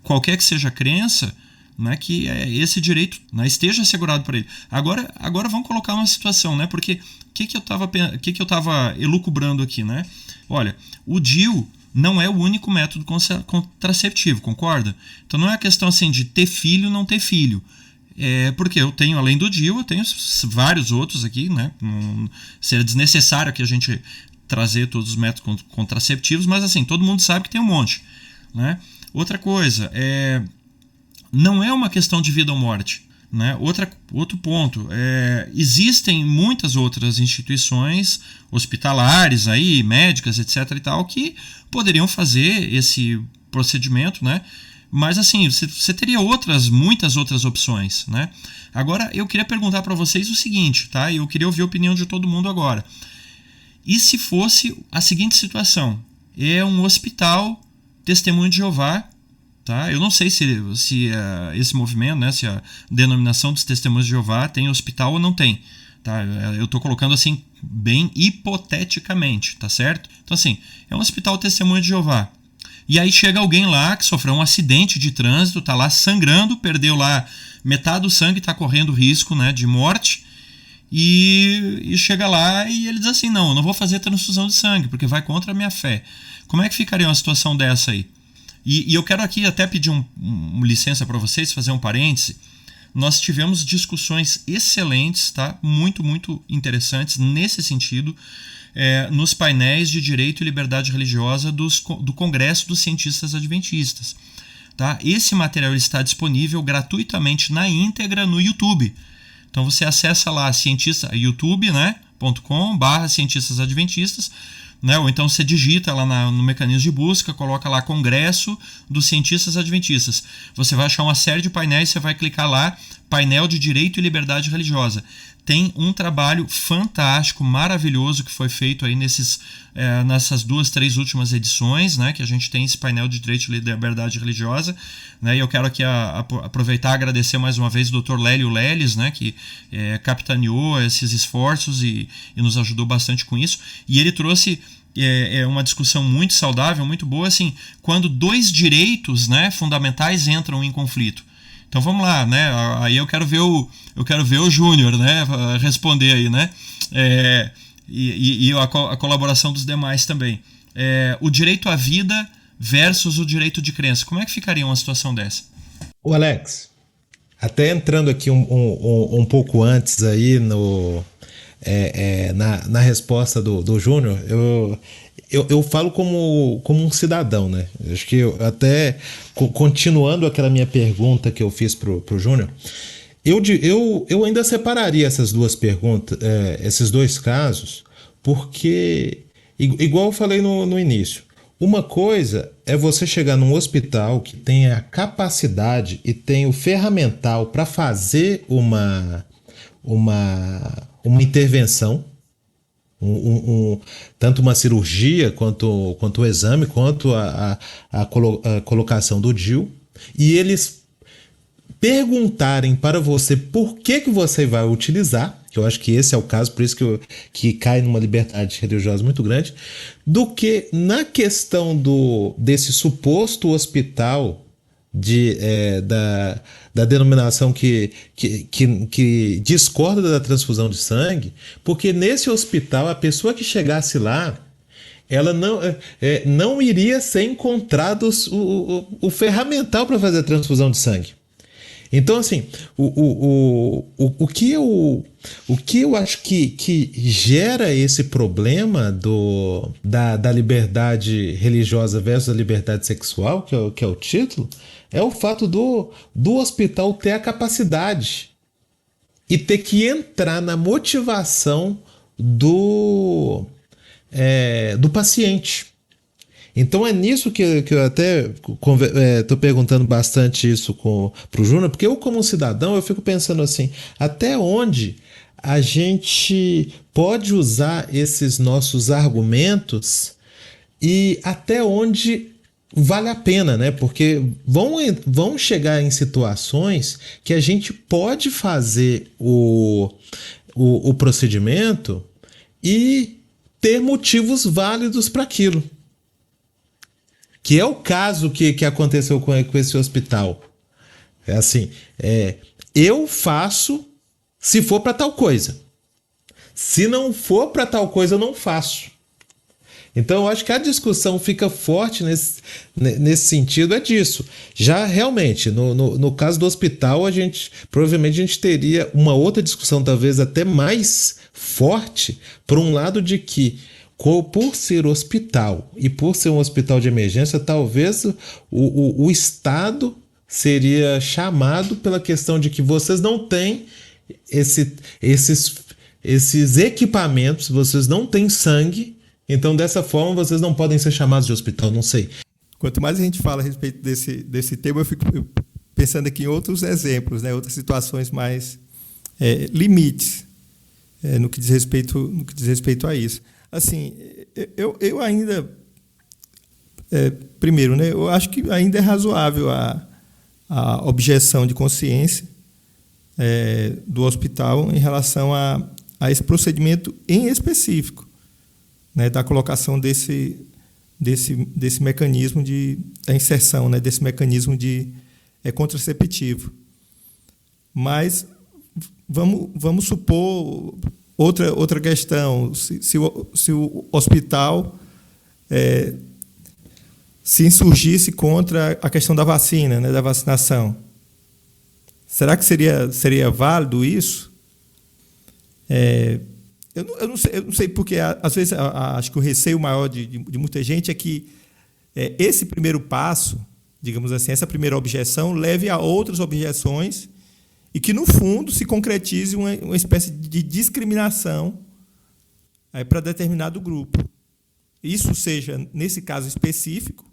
qualquer que seja a crença, né, que esse direito, né, esteja assegurado para ele. Agora vamos colocar uma situação, né, porque o que eu estava elucubrando aqui, né? Olha, o DIU não é o único método contraceptivo, concorda? Então não é a questão assim de ter filho ou não ter filho. Porque eu tenho, além do DIU, eu tenho vários outros aqui, né? Seria desnecessário aqui a gente trazer todos os métodos contraceptivos, mas assim, todo mundo sabe que tem um monte, né? Outra coisa, não é uma questão de vida ou morte, né? Outro ponto, existem muitas outras instituições hospitalares, aí, médicas, etc. e tal, que poderiam fazer esse procedimento, né? Mas assim, você teria muitas outras opções, né? Agora, eu queria perguntar para vocês o seguinte, tá? Eu queria ouvir a opinião de todo mundo agora. E se fosse a seguinte situação? É um hospital Testemunho de Jeová, Tá? Eu não sei se esse movimento, né, se a denominação dos Testemunhos de Jeová tem hospital ou não tem. Tá? Eu estou colocando assim bem hipoteticamente, tá certo? Então assim, é um hospital Testemunho de Jeová. E aí chega alguém lá que sofreu um acidente de trânsito, está lá sangrando, perdeu lá metade do sangue, está correndo risco, né, de morte. E chega lá e ele diz assim, não, eu não vou fazer transfusão de sangue, porque vai contra a minha fé. Como é que ficaria uma situação dessa aí? E eu quero aqui até pedir licença para vocês, fazer um parêntese. Nós tivemos discussões excelentes, tá? Muito, muito interessantes nesse sentido, nos painéis de Direito e Liberdade Religiosa do Congresso dos Cientistas Adventistas. Tá? Esse material está disponível gratuitamente na íntegra no YouTube. Então você acessa lá youtube, né, .com/cientistas adventistas, né, ou então você digita lá no mecanismo de busca, coloca lá Congresso dos Cientistas Adventistas. Você vai achar uma série de painéis, você vai clicar lá, painel de Direito e Liberdade Religiosa. Tem um trabalho fantástico, maravilhoso que foi feito aí nessas 2, 3 últimas edições, né, que a gente tem esse painel de Direito e Liberdade Religiosa, né, e eu quero aqui aproveitar e agradecer mais uma vez o Dr. Lélio Leles, né, que capitaneou esses esforços e nos ajudou bastante com isso, e ele trouxe uma discussão muito saudável, muito boa, assim, quando 2 direitos, né, fundamentais entram em conflito. Então vamos lá, né? Aí eu quero ver o Júnior, né, responder aí, né? E a colaboração dos demais também. O direito à vida versus o direito de crença. Como é que ficaria uma situação dessa? O Alex, até entrando aqui um pouco antes aí na resposta do Júnior, eu falo como um cidadão, né? Acho que até continuando aquela minha pergunta que eu fiz pro Júnior, eu ainda separaria essas duas perguntas, esses dois casos, porque, igual eu falei no início, uma coisa é você chegar num hospital que tem a capacidade e tem o ferramental para fazer uma intervenção, tanto uma cirurgia quanto o exame, quanto a colocação do DIU, e eles perguntarem para você por que você vai utilizar, que eu acho que esse é o caso, por isso que cai numa liberdade religiosa muito grande, do que na questão desse suposto hospital da denominação que discorda da transfusão de sangue, porque nesse hospital a pessoa que chegasse lá, ela não iria ser encontrado o ferramental para fazer a transfusão de sangue. Então, assim, o que eu acho que gera esse problema da liberdade religiosa versus a liberdade sexual, que é o título, é o fato do hospital ter a capacidade e ter que entrar na motivação do paciente. Então é nisso que eu até estou perguntando bastante isso para o Júnior, porque eu, como cidadão, eu fico pensando assim, até onde a gente pode usar esses nossos argumentos e até onde vale a pena, né? Porque vão chegar em situações que a gente pode fazer o procedimento e ter motivos válidos para aquilo. Que é o caso que aconteceu com esse hospital. É assim, eu faço se for para tal coisa. Se não for para tal coisa, eu não faço. Então eu acho que a discussão fica forte nesse sentido, é disso. Já realmente, no caso do hospital, provavelmente a gente teria uma outra discussão, talvez até mais forte, por um lado de que, por ser hospital e por ser um hospital de emergência, talvez o Estado seria chamado pela questão de que vocês não têm esses equipamentos, vocês não têm sangue, então dessa forma vocês não podem ser chamados de hospital, não sei. Quanto mais a gente fala a respeito desse tema, eu fico pensando aqui em outros exemplos, né, outras situações mais limites no que diz respeito a isso. Assim, eu ainda Primeiro, né, eu acho que ainda é razoável a objeção de consciência do hospital em relação a esse procedimento em específico, né, da colocação desse mecanismo da inserção, né, desse mecanismo contraceptivo. Mas vamos supor outra questão. Se o hospital se insurgisse contra a questão da vacina, né, da vacinação, será que seria válido isso? Eu não sei porque, às vezes, acho que o receio maior de muita gente é que esse primeiro passo, digamos assim, essa primeira objeção, leve a outras objeções e que, no fundo, se concretize uma espécie de discriminação para determinado grupo. Isso seja, nesse caso específico,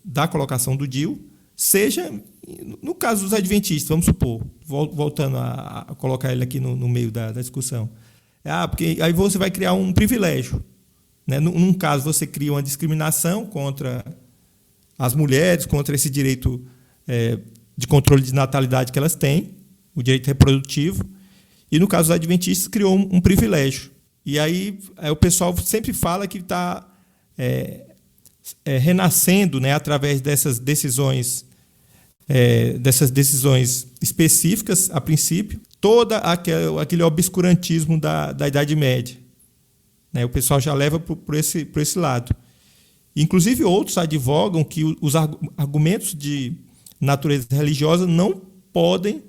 da colocação do DIU, seja no caso dos adventistas, vamos supor, voltando a colocar ele aqui no meio da discussão. Porque aí você vai criar um privilégio, né? Num caso, você cria uma discriminação contra as mulheres, contra esse direito de controle de natalidade que elas têm, o direito reprodutivo, e, no caso dos adventistas, criou um privilégio. E aí o pessoal sempre fala que está renascendo, né, através dessas decisões específicas, a princípio, todo aquele obscurantismo da Idade Média, né? O pessoal já leva por esse lado. Inclusive, outros advogam que os argumentos de natureza religiosa não podem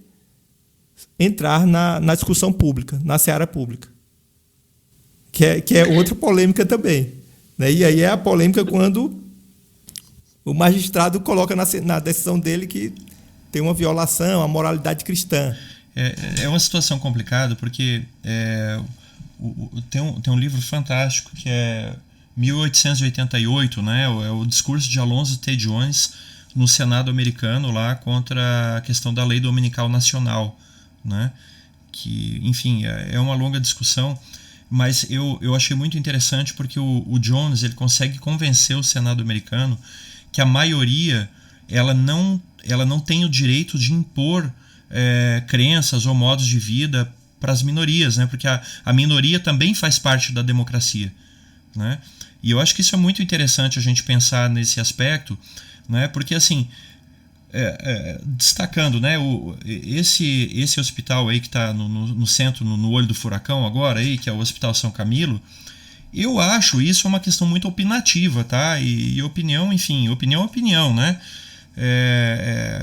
entrar na discussão pública, na seara pública, que é outra polêmica também, né? E aí é a polêmica quando o magistrado coloca na decisão dele que tem uma violação à moralidade cristã. É uma situação complicada, porque tem um livro fantástico que é 1888, né? É o discurso de Alonzo T. Jones no Senado americano lá contra a questão da lei dominical nacional, né? Que, enfim, é uma longa discussão, mas eu achei muito interessante porque o Jones ele consegue convencer o Senado americano que a maioria ela não tem o direito de impor crenças ou modos de vida para as minorias, né? Porque a minoria também faz parte da democracia, né? E eu acho que isso é muito interessante a gente pensar nesse aspecto, né? Porque, assim, destacando, né, esse hospital aí que está no centro, no olho do furacão agora, aí, que é o Hospital São Camilo, eu acho isso uma questão muito opinativa, tá? E opinião, enfim, opinião é opinião, né?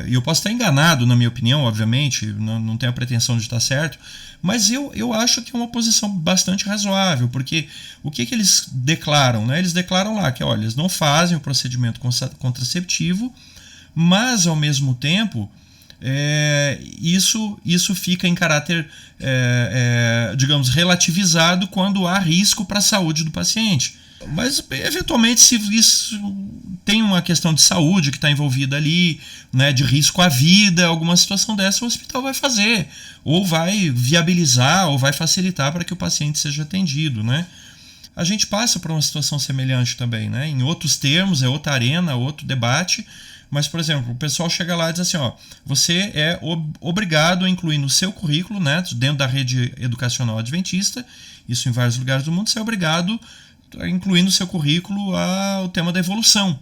Eu posso estar enganado na minha opinião, obviamente, não tenho a pretensão de estar certo, mas eu acho que é uma posição bastante razoável, porque o que eles declaram, né? Eles declaram lá que, olha, eles não fazem o procedimento contraceptivo, mas, ao mesmo tempo, isso fica em caráter, digamos, relativizado quando há risco para a saúde do paciente. Mas, eventualmente, se isso tem uma questão de saúde que está envolvida ali, né, de risco à vida, alguma situação dessa, o hospital vai fazer, ou vai viabilizar, ou vai facilitar para que o paciente seja atendido, né? A gente passa por uma situação semelhante também, né? Em outros termos, é outra arena, outro debate, mas, por exemplo, o pessoal chega lá e diz assim, você é obrigado a incluir no seu currículo, né, dentro da rede educacional adventista, isso em vários lugares do mundo, você é obrigado a incluir no seu currículo o tema da evolução,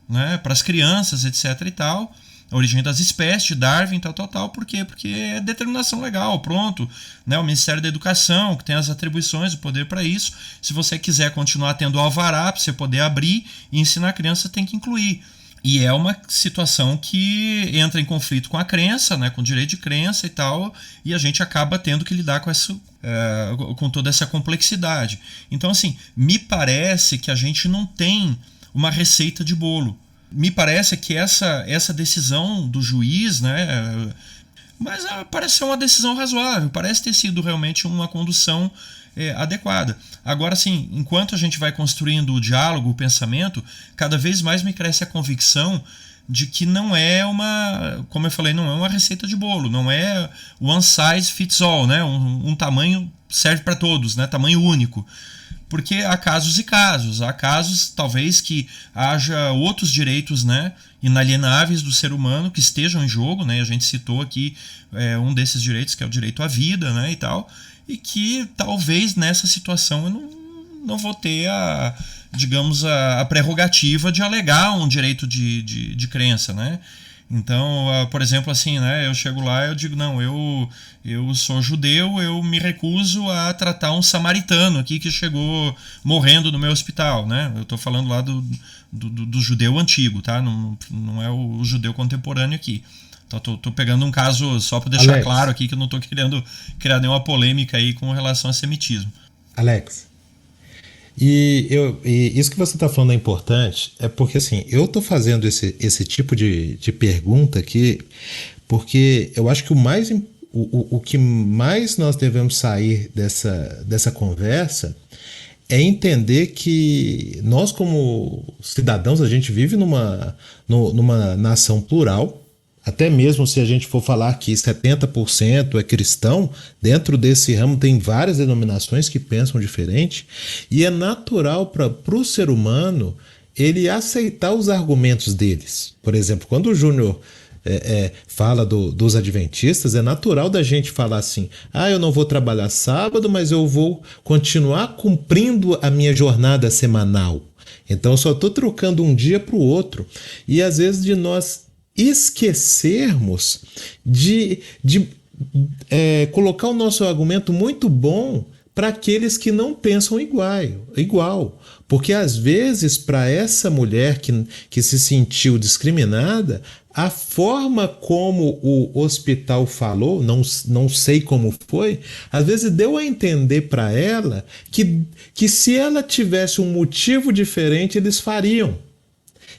né, para as crianças, etc. e tal, a origem das espécies, de Darwin, tal. Por quê? Porque é determinação legal, pronto, né, o Ministério da Educação, que tem as atribuições, o poder para isso, se você quiser continuar tendo o alvará para você poder abrir e ensinar a criança, tem que incluir. E é uma situação que entra em conflito com a crença, né, com o direito de crença e tal, e a gente acaba tendo que lidar com toda essa complexidade. Então, assim, me parece que a gente não tem uma receita de bolo. Me parece que essa decisão do juiz, né, mas parece ser uma decisão razoável, parece ter sido realmente uma condução adequada. Agora, sim, enquanto a gente vai construindo o diálogo, o pensamento, cada vez mais me cresce a convicção de que não é como eu falei, não é uma receita de bolo, não é one size fits all, né? Um tamanho serve para todos, né? Tamanho único. porque há casos e casos. Há casos, talvez, que haja outros direitos, né, inalienáveis do ser humano que estejam em jogo, né? A gente citou aqui um desses direitos, que é o direito à vida, né, e tal, e que talvez nessa situação eu não vou ter digamos, a prerrogativa de alegar um direito de crença, né? Então, por exemplo, assim, né, eu chego lá e eu digo, não, eu sou judeu, eu me recuso a tratar um samaritano aqui que chegou morrendo no meu hospital, né? Eu estou falando lá do judeu antigo, tá? Não é o judeu contemporâneo aqui. Então, tô pegando um caso só para deixar claro aqui que eu não estou querendo criar nenhuma polêmica aí com relação a semitismo. Alex, e isso que você está falando é importante, é porque assim, eu estou fazendo esse tipo de pergunta aqui, porque eu acho que o que mais nós devemos sair dessa conversa é entender que nós, como cidadãos, a gente vive numa nação plural. Até mesmo se a gente for falar que 70% é cristão, dentro desse ramo tem várias denominações que pensam diferente, e é natural para o ser humano ele aceitar os argumentos deles. Por exemplo, quando o Júnior fala dos adventistas, é natural da gente falar assim, eu não vou trabalhar sábado, mas eu vou continuar cumprindo a minha jornada semanal. Então eu só estou trocando um dia para o outro. E às vezes de nós esquecermos de colocar o nosso argumento muito bom para aqueles que não pensam igual. Porque às vezes para essa mulher que se sentiu discriminada, a forma como o hospital falou, não sei como foi, às vezes deu a entender para ela que se ela tivesse um motivo diferente, eles fariam.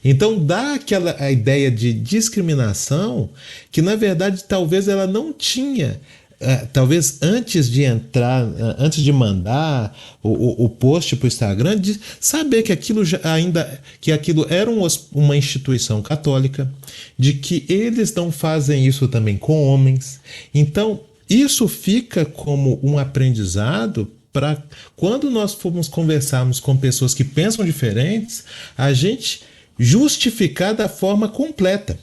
Então dá a ideia de discriminação que, na verdade, talvez ela não tinha. Talvez antes de mandar o post para o Instagram, de saber que aquilo era uma instituição católica, de que eles não fazem isso também com homens. Então, isso fica como um aprendizado para quando nós formos conversarmos com pessoas que pensam diferentes, a gente justificar da forma completa,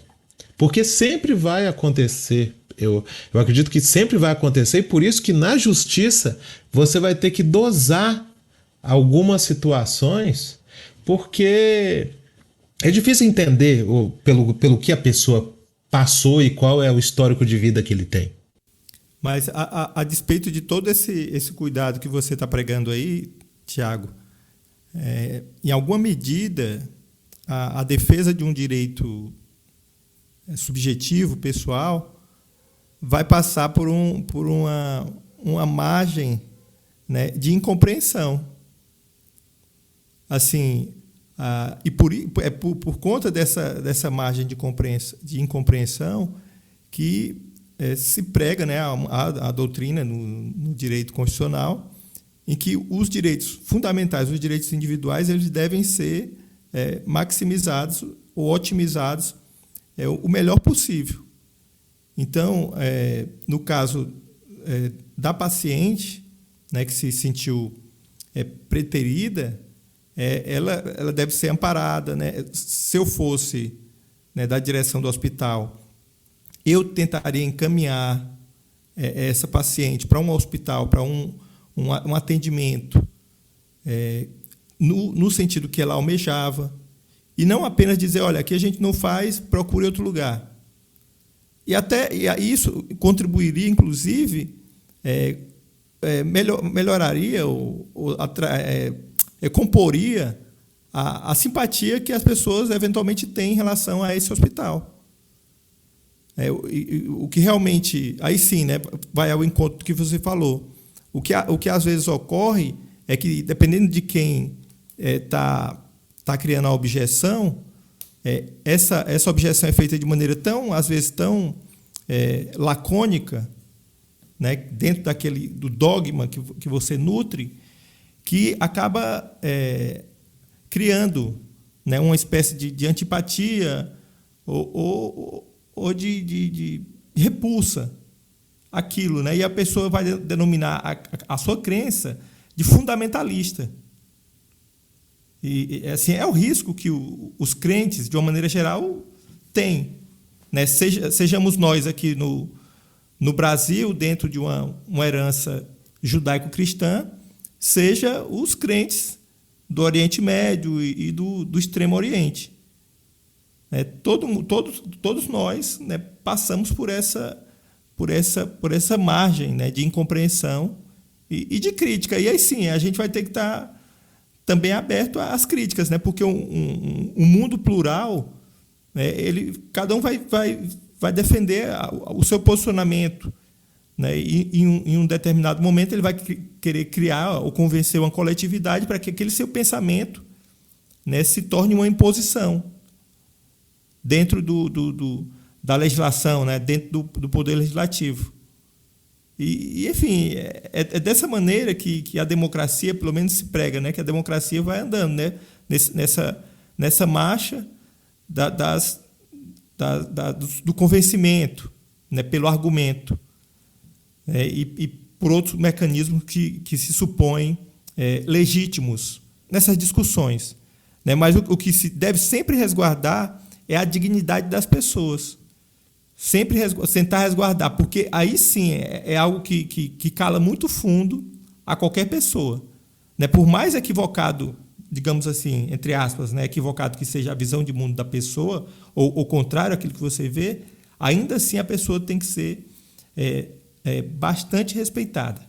porque sempre vai acontecer, eu acredito que sempre vai acontecer, e por isso que na justiça você vai ter que dosar algumas situações, porque é difícil entender pelo que a pessoa passou e qual é o histórico de vida que ele tem. Mas a despeito de todo esse cuidado que você está pregando aí, Tiago, em alguma medida a defesa de um direito subjetivo, pessoal, vai passar por uma margem, né, de incompreensão. Assim, e por conta dessa margem de incompreensão que se prega, né, a doutrina no direito constitucional, em que os direitos fundamentais, os direitos individuais, eles devem ser maximizados ou otimizados o melhor possível. Então, no caso da paciente, né, que se sentiu preterida, ela deve ser amparada, né? Se eu fosse, né, da direção do hospital, eu tentaria encaminhar essa paciente para um hospital, para um atendimento no sentido que ela almejava, e não apenas dizer, olha, aqui a gente não faz, procure outro lugar. E isso contribuiria, inclusive, melhoraria comporia a simpatia que as pessoas eventualmente têm em relação a esse hospital. O que realmente, aí sim, né, vai ao encontro do que você falou. O que às vezes ocorre é que, dependendo de quem está criando a objeção, essa objeção é feita de maneira às vezes tão lacônica, né, dentro do dogma que você nutre, que acaba criando, né, uma espécie de antipatia ou de repulsa àquilo, né? E a pessoa vai denominar a sua crença de fundamentalista. E assim, é o risco que os crentes, de uma maneira geral, têm. Né? Sejamos nós aqui no Brasil, dentro de uma herança judaico-cristã, seja os crentes do Oriente Médio e do Extremo Oriente. Todos nós, né, passamos por essa margem, né, de incompreensão e de crítica. E aí sim, a gente vai ter que estar também aberto às críticas, né, porque um mundo plural, né, cada um vai defender o seu posicionamento. Né, e em um determinado momento ele vai querer criar ou convencer uma coletividade para que aquele seu pensamento, né, se torne uma imposição dentro da legislação, né, dentro do poder legislativo. E enfim, é dessa maneira que a democracia, pelo menos, se prega, né, que a democracia vai andando, né, nessa marcha do convencimento, né, pelo argumento. E por outros mecanismos que se supõem legítimos nessas discussões. Né? Mas o que se deve sempre resguardar é a dignidade das pessoas. Sempre tentar resguardar, porque aí sim é algo que cala muito fundo a qualquer pessoa. Né? Por mais equivocado, digamos assim, entre aspas, né, equivocado que seja a visão de mundo da pessoa, ou contrário àquilo que você vê, ainda assim a pessoa tem que ser bastante respeitada.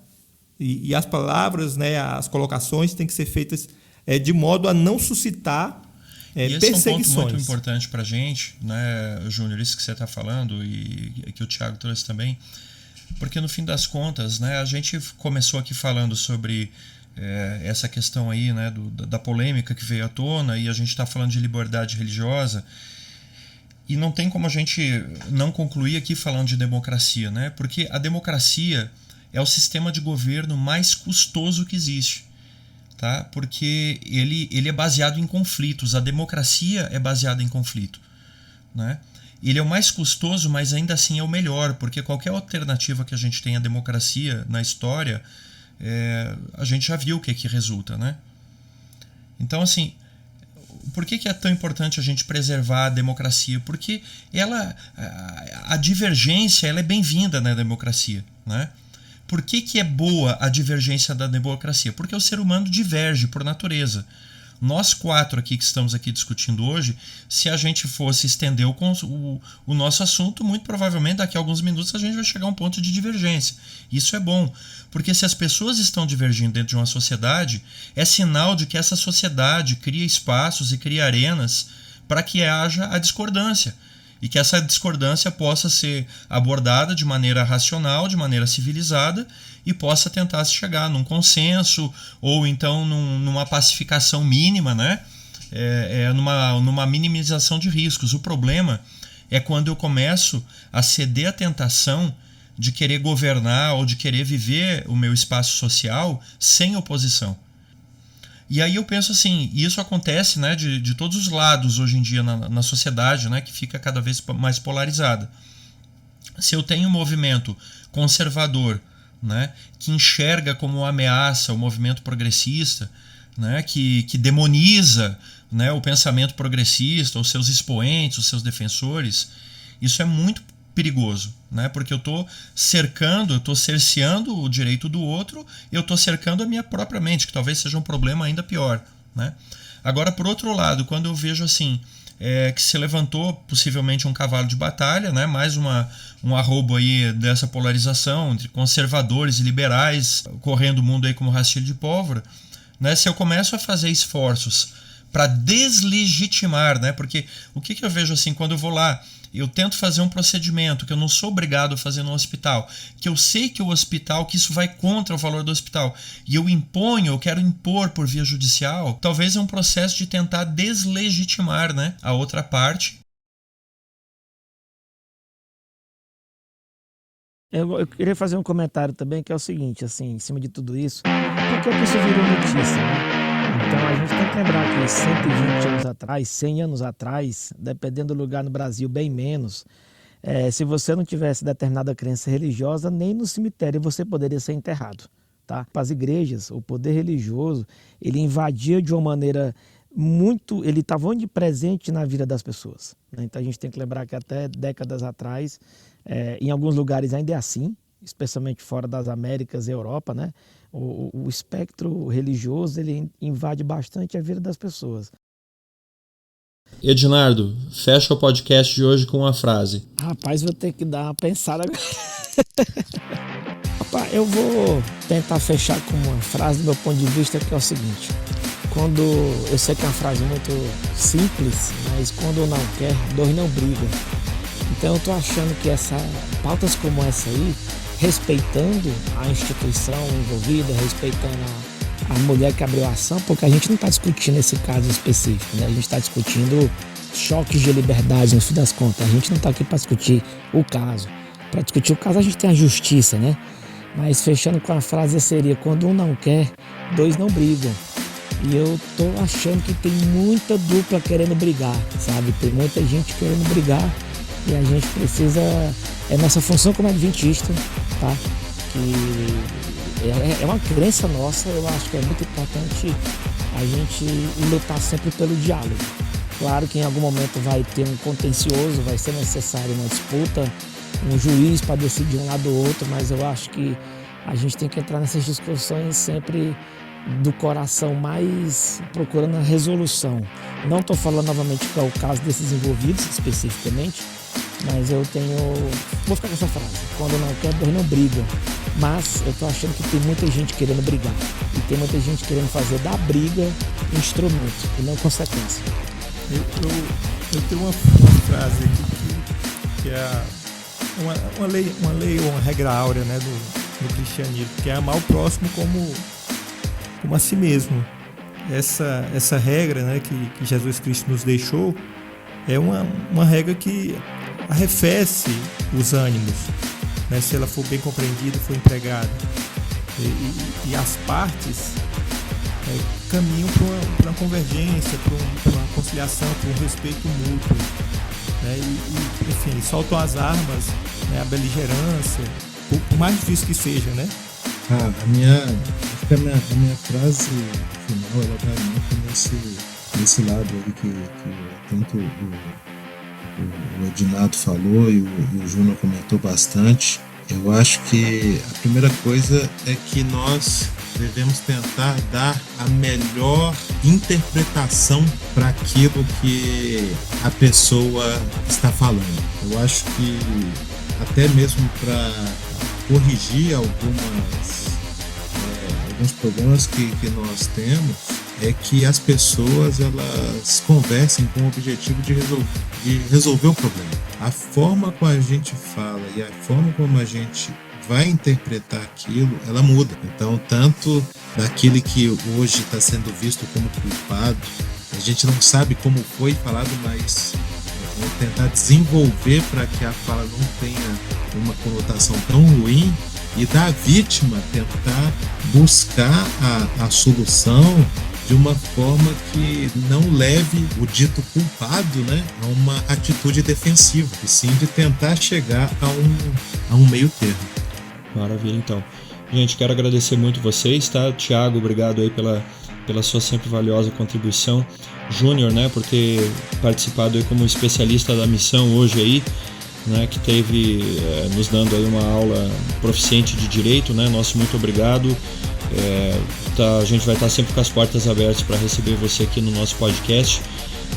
E as palavras, né, as colocações têm que ser feitas de modo a não suscitar perseguições. Esse é um ponto muito importante para a gente, né, Júnior, isso que você está falando e que o Thiago trouxe também, porque no fim das contas, né, a gente começou aqui falando sobre essa questão aí, né, da polêmica que veio à tona, e a gente está falando de liberdade religiosa. E não tem como a gente não concluir aqui falando de democracia, né? Porque a democracia é o sistema de governo mais custoso que existe, tá? Porque ele é baseado em conflitos. A democracia é baseada em conflito, né? Ele é o mais custoso, mas ainda assim é o melhor, porque qualquer alternativa que a gente tenha à democracia na história, a gente já viu o que resulta, né? Então, assim, por que é tão importante a gente preservar a democracia? Porque a divergência ela é bem-vinda na democracia, né? Por que é boa a divergência da democracia? Porque o ser humano diverge por natureza. Nós quatro aqui que estamos aqui discutindo hoje, se a gente fosse estender o nosso assunto, muito provavelmente daqui a alguns minutos a gente vai chegar a um ponto de divergência. Isso é bom, porque se as pessoas estão divergindo dentro de uma sociedade, é sinal de que essa sociedade cria espaços e cria arenas para que haja a discordância. E que essa discordância possa ser abordada de maneira racional, de maneira civilizada, e possa tentar se chegar num consenso ou então numa pacificação mínima, né? Numa minimização de riscos. O problema é quando eu começo a ceder à tentação de querer governar ou de querer viver o meu espaço social sem oposição. E aí eu penso assim, e isso acontece, né, de todos os lados hoje em dia na sociedade, né, que fica cada vez mais polarizada. Se eu tenho um movimento conservador, né, que enxerga como uma ameaça o movimento progressista, né, que demoniza, né, o pensamento progressista, os seus expoentes, os seus defensores, isso é muito perigoso, né, porque eu estou cerceando o direito do outro, eu estou cercando a minha própria mente, que talvez seja um problema ainda pior, né? Agora, por outro lado, quando eu vejo assim, que se levantou possivelmente um cavalo de batalha, né, mais um arrobo aí dessa polarização entre conservadores e liberais, correndo o mundo aí como rastilho de pólvora, né, se eu começo a fazer esforços para deslegitimar, né, porque o que eu vejo assim, quando eu vou lá, eu tento fazer um procedimento que eu não sou obrigado a fazer no hospital, que eu sei que o hospital, que isso vai contra o valor do hospital, e eu quero impor por via judicial, talvez é um processo de tentar deslegitimar, né, a outra parte. Eu queria fazer um comentário também, que é o seguinte, assim, em cima de tudo isso, por que isso virou notícia, né? Então a gente tem que lembrar que 120 anos atrás, 100 anos atrás, dependendo do lugar no Brasil, bem menos, se você não tivesse determinada crença religiosa, nem no cemitério você poderia ser enterrado. Tá? As igrejas, o poder religioso, ele invadia de uma maneira ele estava onipresente na vida das pessoas, né? Então a gente tem que lembrar que até décadas atrás, em alguns lugares ainda é assim, especialmente fora das Américas e Europa, né? O espectro religioso ele invade bastante a vida das pessoas. Ednardo, fecha o podcast de hoje com uma frase. Rapaz, vou ter que dar uma pensada agora. Rapaz, eu vou tentar fechar com uma frase do meu ponto de vista, que é o seguinte: quando eu sei que é uma frase muito simples, mas quando não quer, dois não brigam. Então eu tô achando que pautas como essa aí, respeitando a instituição envolvida, respeitando a mulher que abriu a ação, porque a gente não está discutindo esse caso específico, né? A gente está discutindo choques de liberdade, no fim das contas. A gente não está aqui para discutir o caso. Para discutir o caso a gente tem a justiça, né? Mas fechando com a frase seria: quando um não quer, dois não brigam. E eu tô achando que tem muita dupla querendo brigar, sabe? Tem muita gente querendo brigar e a gente precisa... É nossa função como adventista, tá? Que é uma crença nossa. Eu acho que é muito importante a gente lutar sempre pelo diálogo. Claro que em algum momento vai ter um contencioso, vai ser necessário uma disputa, um juiz para decidir um lado ou outro, mas eu acho que a gente tem que entrar nessas discussões sempre do coração, mais procurando a resolução. Não estou falando novamente que é o caso desses envolvidos especificamente, mas eu vou ficar com essa frase: quando não quer, dois não brigam. Mas eu estou achando que tem muita gente querendo brigar e tem muita gente querendo fazer da briga instrumento e não consequência. Eu tenho uma frase aqui que é uma lei ou uma regra áurea, né, do cristianismo, que é amar o próximo como a si mesmo. Essa regra, né, que Jesus Cristo nos deixou é uma regra que arrefece os ânimos, né, se ela for bem compreendida, for empregada. E as partes caminham para uma convergência, para uma conciliação, para um respeito mútuo, né, enfim, soltam as armas, né, a beligerância, por mais difícil que seja, né? A minha frase final, ela vai muito nesse lado aí que tanto o Ednardo falou e o Júnior comentou bastante. Eu acho que a primeira coisa é que nós devemos tentar dar a melhor interpretação para aquilo que a pessoa está falando. Eu acho que até mesmo para corrigir alguns problemas que nós temos, é que as pessoas elas conversem com o objetivo de resolver o problema. A forma como a gente fala e a forma como a gente vai interpretar aquilo, ela muda. Então, tanto daquele que hoje está sendo visto como culpado, a gente não sabe como foi falado, mas vamos tentar desenvolver para que a fala não tenha uma conotação tão ruim, e da vítima tentar buscar a solução de uma forma que não leve o dito culpado, né, a uma atitude defensiva, e sim de tentar chegar a um meio termo. Maravilha, então. Gente, quero agradecer muito vocês, tá? Tiago, obrigado aí pela sua sempre valiosa contribuição. Júnior, né, por ter participado aí como especialista da missão hoje aí, né, que teve nos dando aí uma aula proficiente de direito, né? Nosso muito obrigado. A gente vai estar sempre com as portas abertas para receber você aqui no nosso podcast.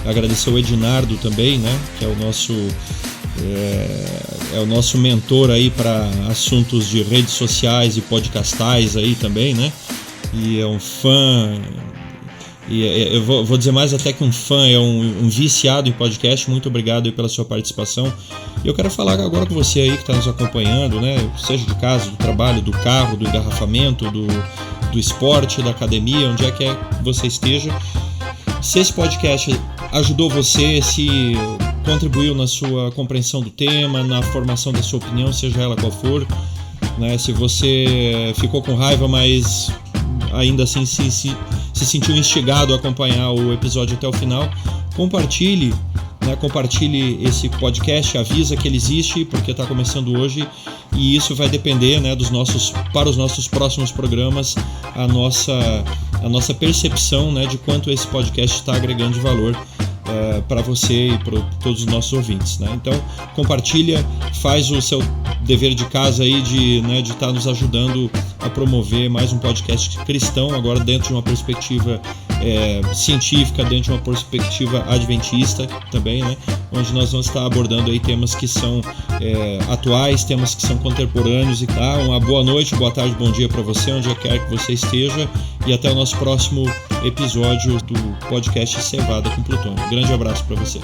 Agradecer o Ednardo também, né, que é o nosso mentor aí para assuntos de redes sociais e podcastais aí também, né? E é um fã, e eu vou dizer mais até que um fã, é um viciado em podcast. Muito obrigado aí pela sua participação. E eu quero falar agora com você aí que está nos acompanhando, né? Seja de casa, do trabalho, do carro, do engarrafamento, do esporte, da academia, onde é que você esteja. Se esse podcast ajudou você, se contribuiu na sua compreensão do tema, na formação da sua opinião, seja ela qual for, né? Se você ficou com raiva, mas ainda assim se sentiu instigado a acompanhar o episódio até o final, compartilhe né? Compartilhe esse podcast, avisa que ele existe, porque está começando hoje, e isso vai depender, né, para os nossos próximos programas, a nossa percepção, né, de quanto esse podcast está agregando de valor para você e para todos os nossos ouvintes, né? Então compartilha, faz o seu dever de casa aí de estar nos ajudando a promover mais um podcast cristão, agora dentro de uma perspectiva científica, dentro de uma perspectiva adventista também, né? Onde nós vamos estar abordando aí temas que são atuais, temas que são contemporâneos. E tá, uma boa noite, boa tarde, bom dia para você, onde quer que você esteja, e até o nosso próximo episódio do podcast Cevada com Plutônio. Grande abraço para você.